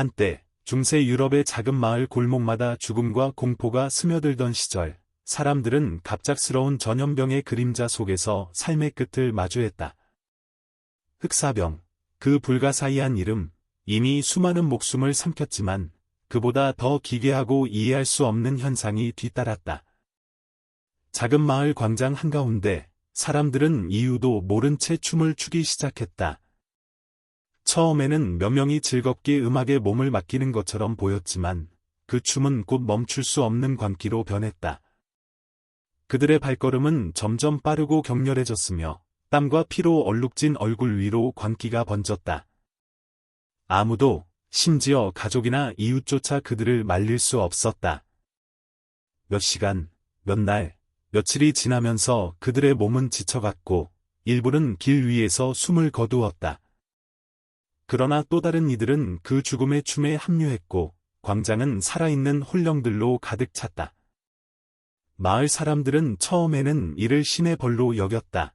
한때 중세 유럽의 작은 마을 골목마다 죽음과 공포가 스며들던 시절, 사람들은 갑작스러운 전염병의 그림자 속에서 삶의 끝을 마주했다. 흑사병, 그 불가사의한 이름, 이미 수많은 목숨을 삼켰지만 그보다 더 기괴하고 이해할 수 없는 현상이 뒤따랐다. 작은 마을 광장 한가운데 사람들은 이유도 모른 채 춤을 추기 시작했다. 처음에는 몇 명이 즐겁게 음악에 몸을 맡기는 것처럼 보였지만 그 춤은 곧 멈출 수 없는 광기로 변했다. 그들의 발걸음은 점점 빠르고 격렬해졌으며 땀과 피로 얼룩진 얼굴 위로 광기가 번졌다. 아무도, 심지어 가족이나 이웃조차 그들을 말릴 수 없었다. 몇 시간, 몇 날, 며칠이 지나면서 그들의 몸은 지쳐갔고 일부는 길 위에서 숨을 거두었다. 그러나 또 다른 이들은 그 죽음의 춤에 합류했고 광장은 살아있는 혼령들로 가득 찼다. 마을 사람들은 처음에는 이를 신의 벌로 여겼다.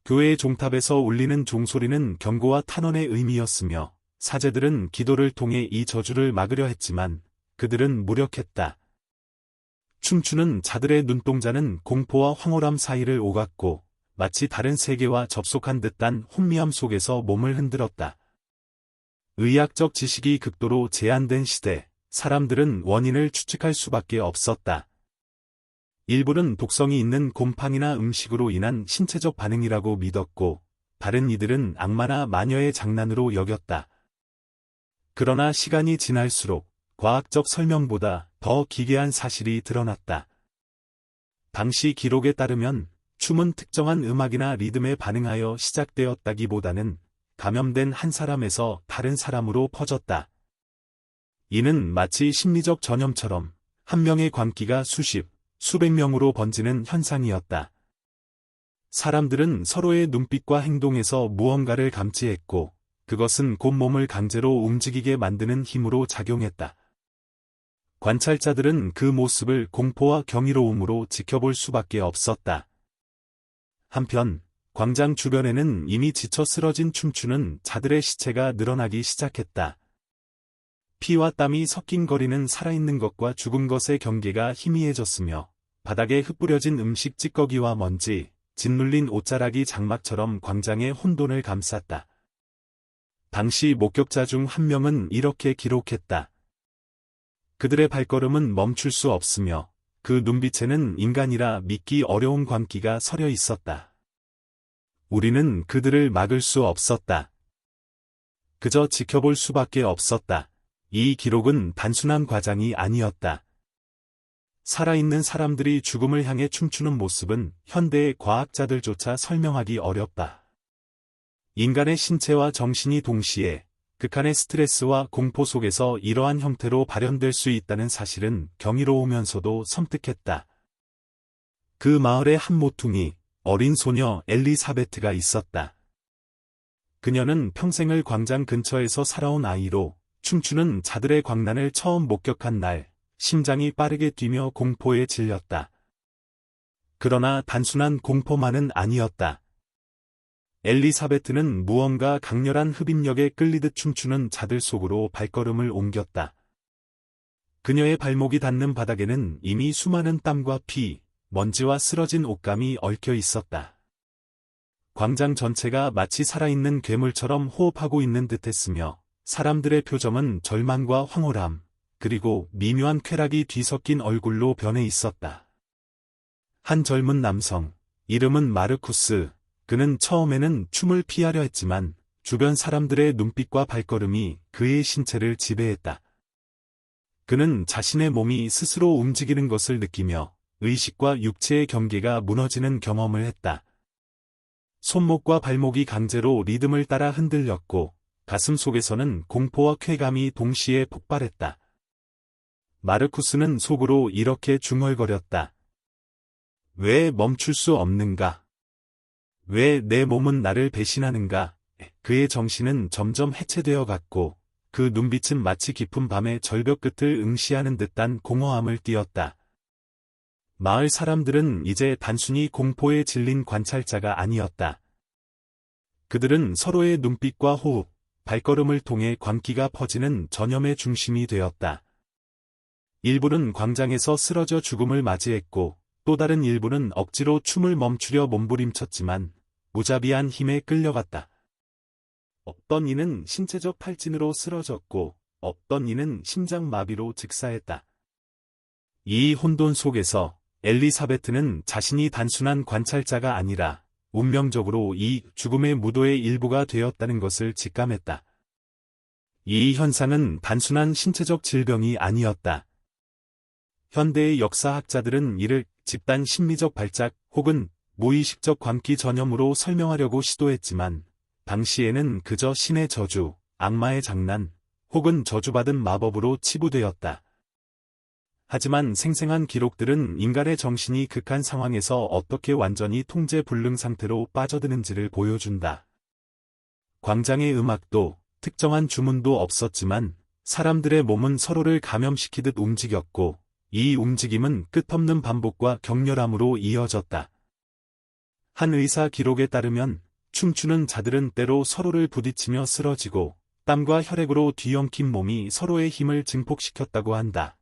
교회의 종탑에서 울리는 종소리는 경고와 탄원의 의미였으며 사제들은 기도를 통해 이 저주를 막으려 했지만 그들은 무력했다. 춤추는 자들의 눈동자는 공포와 황홀함 사이를 오갔고 마치 다른 세계와 접속한 듯한 혼미함 속에서 몸을 흔들었다. 의학적 지식이 극도로 제한된 시대, 사람들은 원인을 추측할 수밖에 없었다. 일부는 독성이 있는 곰팡이나 음식으로 인한 신체적 반응이라고 믿었고, 다른 이들은 악마나 마녀의 장난으로 여겼다. 그러나 시간이 지날수록 과학적 설명보다 더 기괴한 사실이 드러났다. 당시 기록에 따르면 춤은 특정한 음악이나 리듬에 반응하여 시작되었다기보다는 감염된 한 사람에서 다른 사람으로 퍼졌다. 이는 마치 심리적 전염처럼 한 명의 광기가 수십, 수백 명으로 번지는 현상이었다. 사람들은 서로의 눈빛과 행동에서 무언가를 감지했고, 그것은 곧 몸을 강제로 움직이게 만드는 힘으로 작용했다. 관찰자들은 그 모습을 공포와 경이로움으로 지켜볼 수밖에 없었다. 한편, 광장 주변에는 이미 지쳐 쓰러진 춤추는 자들의 시체가 늘어나기 시작했다. 피와 땀이 섞인 거리는 살아있는 것과 죽은 것의 경계가 희미해졌으며, 바닥에 흩뿌려진 음식 찌꺼기와 먼지, 짓눌린 옷자락이 장막처럼 광장의 혼돈을 감쌌다. 당시 목격자 중 한 명은 이렇게 기록했다. 그들의 발걸음은 멈출 수 없으며 그 눈빛에는 인간이라 믿기 어려운 광기가 서려 있었다. 우리는 그들을 막을 수 없었다. 그저 지켜볼 수밖에 없었다. 이 기록은 단순한 과장이 아니었다. 살아있는 사람들이 죽음을 향해 춤추는 모습은 현대의 과학자들조차 설명하기 어렵다. 인간의 신체와 정신이 동시에 극한의 스트레스와 공포 속에서 이러한 형태로 발현될 수 있다는 사실은 경이로우면서도 섬뜩했다. 그 마을의 한 모퉁이, 어린 소녀 엘리사베트가 있었다. 그녀는 평생을 광장 근처에서 살아온 아이로 춤추는 자들의 광란을 처음 목격한 날, 심장이 빠르게 뛰며 공포에 질렸다. 그러나 단순한 공포만은 아니었다. 엘리사베트는 무언가 강렬한 흡입력에 끌리듯 춤추는 자들 속으로 발걸음을 옮겼다. 그녀의 발목이 닿는 바닥에는 이미 수많은 땀과 피, 먼지와 쓰러진 옷감이 얽혀 있었다. 광장 전체가 마치 살아있는 괴물처럼 호흡하고 있는 듯했으며 사람들의 표정은 절망과 황홀함, 그리고 미묘한 쾌락이 뒤섞인 얼굴로 변해 있었다. 한 젊은 남성, 이름은 마르쿠스, 그는 처음에는 춤을 피하려 했지만 주변 사람들의 눈빛과 발걸음이 그의 신체를 지배했다. 그는 자신의 몸이 스스로 움직이는 것을 느끼며 의식과 육체의 경계가 무너지는 경험을 했다. 손목과 발목이 강제로 리듬을 따라 흔들렸고 가슴 속에서는 공포와 쾌감이 동시에 폭발했다. 마르쿠스는 속으로 이렇게 중얼거렸다. 왜 멈출 수 없는가? 왜 내 몸은 나를 배신하는가? 그의 정신은 점점 해체되어 갔고 그 눈빛은 마치 깊은 밤의 절벽 끝을 응시하는 듯한 공허함을 띠었다. 마을 사람들은 이제 단순히 공포에 질린 관찰자가 아니었다. 그들은 서로의 눈빛과 호흡, 발걸음을 통해 광기가 퍼지는 전염의 중심이 되었다. 일부는 광장에서 쓰러져 죽음을 맞이했고 또 다른 일부는 억지로 춤을 멈추려 몸부림쳤지만 무자비한 힘에 끌려갔다. 어떤 이는 신체적 탈진으로 쓰러졌고 어떤 이는 심장마비로 즉사했다. 이 혼돈 속에서 엘리사베트는 자신이 단순한 관찰자가 아니라 운명적으로 이 죽음의 무도의 일부가 되었다는 것을 직감했다. 이 현상은 단순한 신체적 질병이 아니었다. 현대의 역사학자들은 이를 집단 심리적 발작 혹은 무의식적 광기 전염으로 설명하려고 시도했지만 당시에는 그저 신의 저주, 악마의 장난, 혹은 저주받은 마법으로 치부되었다. 하지만 생생한 기록들은 인간의 정신이 극한 상황에서 어떻게 완전히 통제 불능 상태로 빠져드는지를 보여준다. 광장의 음악도 특정한 주문도 없었지만 사람들의 몸은 서로를 감염시키듯 움직였고 이 움직임은 끝없는 반복과 격렬함으로 이어졌다. 한 의사 기록에 따르면 춤추는 자들은 때로 서로를 부딪히며 쓰러지고 땀과 혈액으로 뒤엉킨 몸이 서로의 힘을 증폭시켰다고 한다.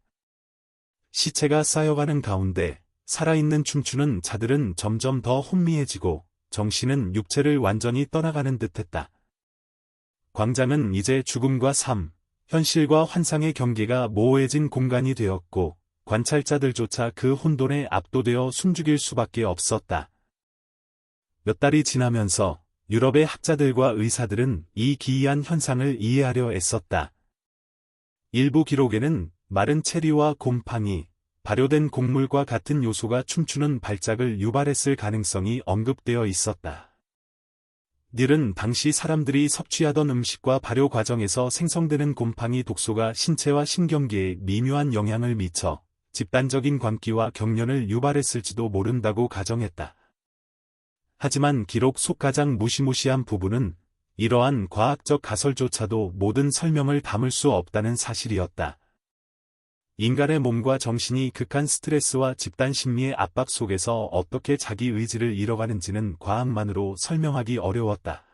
시체가 쌓여가는 가운데 살아있는 춤추는 자들은 점점 더 혼미해지고 정신은 육체를 완전히 떠나가는 듯했다. 광장은 이제 죽음과 삶, 현실과 환상의 경계가 모호해진 공간이 되었고 관찰자들조차 그 혼돈에 압도되어 숨죽일 수밖에 없었다. 몇 달이 지나면서 유럽의 학자들과 의사들은 이 기이한 현상을 이해하려 애썼다. 일부 기록에는 마른 체리와 곰팡이, 발효된 곡물과 같은 요소가 춤추는 발작을 유발했을 가능성이 언급되어 있었다. 닐은 당시 사람들이 섭취하던 음식과 발효 과정에서 생성되는 곰팡이 독소가 신체와 신경계에 미묘한 영향을 미쳐 집단적인 광기와 경련을 유발했을지도 모른다고 가정했다. 하지만 기록 속 가장 무시무시한 부분은 이러한 과학적 가설조차도 모든 설명을 담을 수 없다는 사실이었다. 인간의 몸과 정신이 극한 스트레스와 집단 심리의 압박 속에서 어떻게 자기 의지를 잃어가는지는 과학만으로 설명하기 어려웠다.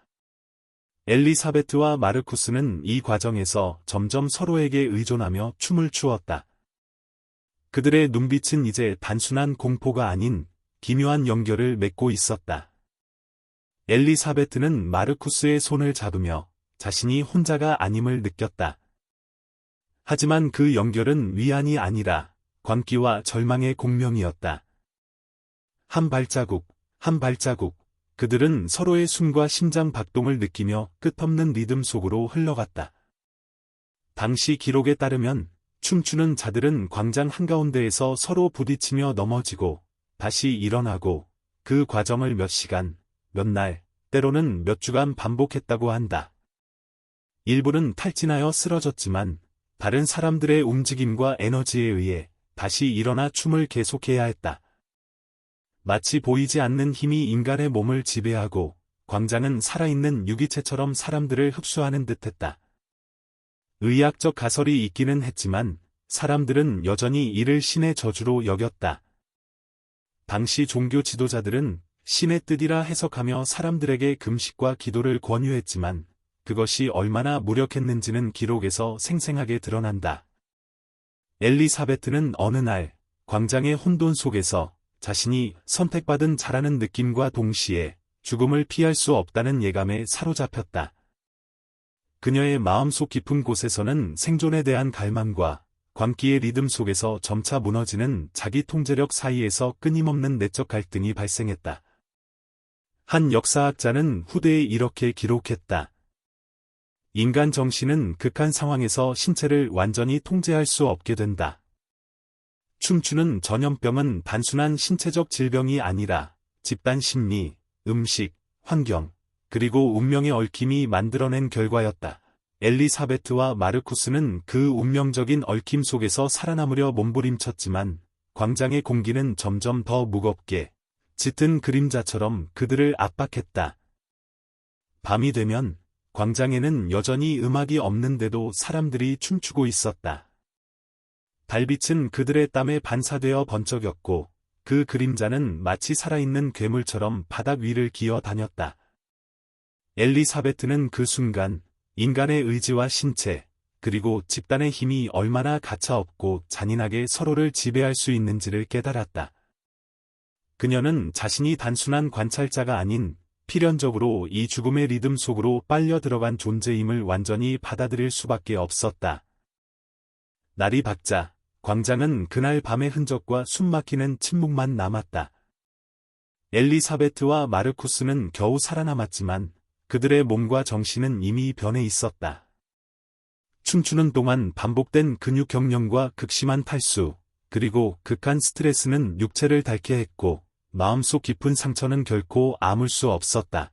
엘리사베트와 마르쿠스는 이 과정에서 점점 서로에게 의존하며 춤을 추었다. 그들의 눈빛은 이제 단순한 공포가 아닌 기묘한 연결을 맺고 있었다. 엘리사베트는 마르쿠스의 손을 잡으며 자신이 혼자가 아님을 느꼈다. 하지만 그 연결은 위안이 아니라 광기와 절망의 공명이었다. 한 발자국, 한 발자국, 그들은 서로의 숨과 심장 박동을 느끼며 끝없는 리듬 속으로 흘러갔다. 당시 기록에 따르면 춤추는 자들은 광장 한가운데에서 서로 부딪히며 넘어지고 다시 일어나고 그 과정을 몇 시간, 몇 날, 때로는 몇 주간 반복했다고 한다. 일부는 탈진하여 쓰러졌지만 다른 사람들의 움직임과 에너지에 의해 다시 일어나 춤을 계속해야 했다. 마치 보이지 않는 힘이 인간의 몸을 지배하고 광장은 살아있는 유기체처럼 사람들을 흡수하는 듯했다. 의학적 가설이 있기는 했지만 사람들은 여전히 이를 신의 저주로 여겼다. 당시 종교 지도자들은 신의 뜻이라 해석하며 사람들에게 금식과 기도를 권유했지만 그것이 얼마나 무력했는지는 기록에서 생생하게 드러난다. 엘리사베트는 어느 날 광장의 혼돈 속에서 자신이 선택받은 자라는 느낌과 동시에 죽음을 피할 수 없다는 예감에 사로잡혔다. 그녀의 마음속 깊은 곳에서는 생존에 대한 갈망과 광기의 리듬 속에서 점차 무너지는 자기 통제력 사이에서 끊임없는 내적 갈등이 발생했다. 한 역사학자는 후대에 이렇게 기록했다. 인간 정신은 극한 상황에서 신체를 완전히 통제할 수 없게 된다. 춤추는 전염병은 단순한 신체적 질병이 아니라 집단 심리, 음식, 환경, 그리고 운명의 얽힘이 만들어낸 결과였다. 엘리사베트와 마르쿠스는 그 운명적인 얽힘 속에서 살아남으려 몸부림쳤지만 광장의 공기는 점점 더 무겁게 짙은 그림자처럼 그들을 압박했다. 밤이 되면 광장에는 여전히 음악이 없는데도 사람들이 춤추고 있었다. 달빛은 그들의 땀에 반사되어 번쩍였고 그 그림자는 마치 살아있는 괴물처럼 바닥 위를 기어 다녔다. 엘리사베트는 그 순간 인간의 의지와 신체, 그리고 집단의 힘이 얼마나 가차없고 잔인하게 서로를 지배할 수 있는지를 깨달았다. 그녀는 자신이 단순한 관찰자가 아닌 필연적으로 이 죽음의 리듬 속으로 빨려 들어간 존재임을 완전히 받아들일 수밖에 없었다. 날이 밝자 광장은 그날 밤의 흔적과 숨막히는 침묵만 남았다. 엘리사베트와 마르쿠스는 겨우 살아남았지만 그들의 몸과 정신은 이미 변해 있었다. 춤추는 동안 반복된 근육 경련과 극심한 탈수, 그리고 극한 스트레스는 육체를 닳게 했고 마음속 깊은 상처는 결코 아물 수 없었다.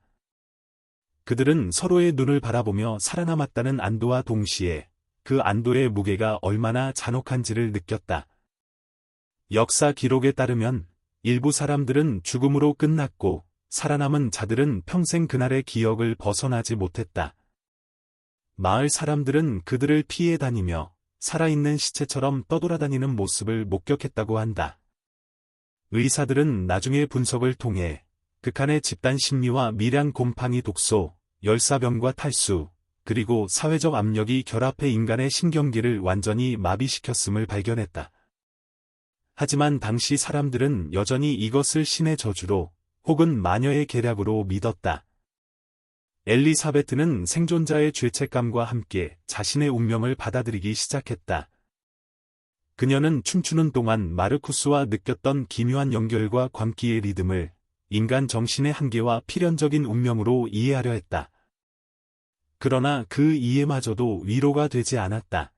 그들은 서로의 눈을 바라보며 살아남았다는 안도와 동시에 그 안도의 무게가 얼마나 잔혹한지를 느꼈다. 역사 기록에 따르면 일부 사람들은 죽음으로 끝났고 살아남은 자들은 평생 그날의 기억을 벗어나지 못했다. 마을 사람들은 그들을 피해 다니며 살아있는 시체처럼 떠돌아다니는 모습을 목격했다고 한다. 의사들은 나중에 분석을 통해 극한의 집단 심리와 미량 곰팡이 독소, 열사병과 탈수, 그리고 사회적 압력이 결합해 인간의 신경기를 완전히 마비시켰음을 발견했다. 하지만 당시 사람들은 여전히 이것을 신의 저주로 혹은 마녀의 계략으로 믿었다. 엘리사베트는 생존자의 죄책감과 함께 자신의 운명을 받아들이기 시작했다. 그녀는 춤추는 동안 마르쿠스와 느꼈던 기묘한 연결과 광기의 리듬을 인간 정신의 한계와 필연적인 운명으로 이해하려 했다. 그러나 그 이해마저도 위로가 되지 않았다.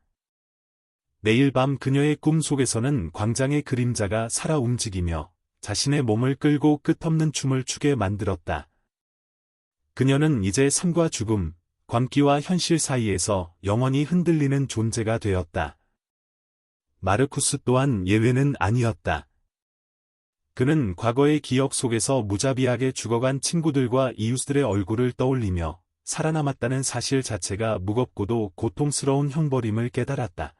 매일 밤 그녀의 꿈 속에서는 광장의 그림자가 살아 움직이며 자신의 몸을 끌고 끝없는 춤을 추게 만들었다. 그녀는 이제 삶과 죽음, 광기와 현실 사이에서 영원히 흔들리는 존재가 되었다. 마르쿠스 또한 예외는 아니었다. 그는 과거의 기억 속에서 무자비하게 죽어간 친구들과 이웃들의 얼굴을 떠올리며 살아남았다는 사실 자체가 무겁고도 고통스러운 형벌임을 깨달았다.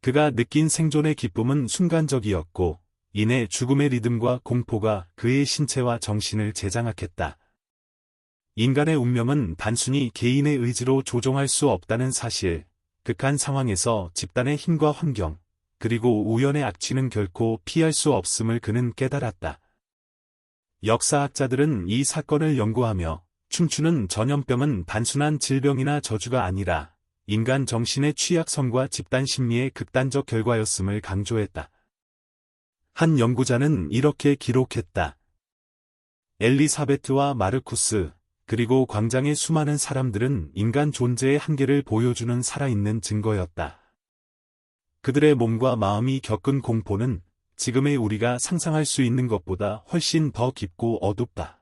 그가 느낀 생존의 기쁨은 순간적이었고, 이내 죽음의 리듬과 공포가 그의 신체와 정신을 재장악했다. 인간의 운명은 단순히 개인의 의지로 조종할 수 없다는 사실, 극한 상황에서 집단의 힘과 환경, 그리고 우연의 악취는 결코 피할 수 없음을 그는 깨달았다. 역사학자들은 이 사건을 연구하며 춤추는 전염병은 단순한 질병이나 저주가 아니라 인간 정신의 취약성과 집단 심리의 극단적 결과였음을 강조했다. 한 연구자는 이렇게 기록했다. 엘리사베트와 마르쿠스, 그리고 광장의 수많은 사람들은 인간 존재의 한계를 보여주는 살아있는 증거였다. 그들의 몸과 마음이 겪은 공포는 지금의 우리가 상상할 수 있는 것보다 훨씬 더 깊고 어둡다.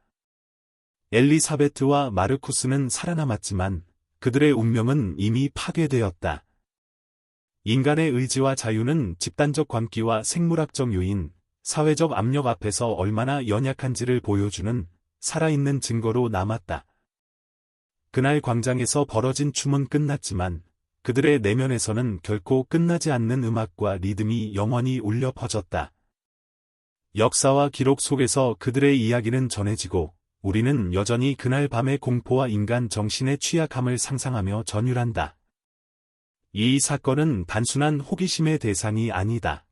엘리사베트와 마르쿠스는 살아남았지만 그들의 운명은 이미 파괴되었다. 인간의 의지와 자유는 집단적 광기와 생물학적 요인, 사회적 압력 앞에서 얼마나 연약한지를 보여주는 살아있는 증거로 남았다. 그날 광장에서 벌어진 춤은 끝났지만 그들의 내면에서는 결코 끝나지 않는 음악과 리듬이 영원히 울려 퍼졌다. 역사와 기록 속에서 그들의 이야기는 전해지고 우리는 여전히 그날 밤의 공포와 인간 정신의 취약함을 상상하며 전율한다. 이 사건은 단순한 호기심의 대상이 아니다.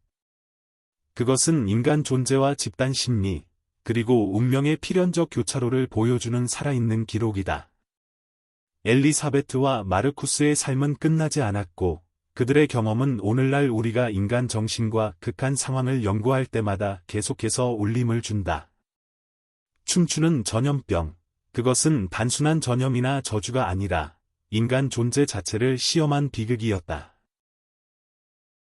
그것은 인간 존재와 집단 심리, 그리고 운명의 필연적 교차로를 보여주는 살아있는 기록이다. 엘리사베트와 마르쿠스의 삶은 끝나지 않았고 그들의 경험은 오늘날 우리가 인간 정신과 극한 상황을 연구할 때마다 계속해서 울림을 준다. 춤추는 전염병, 그것은 단순한 전염이나 저주가 아니라 인간 존재 자체를 시험한 비극이었다.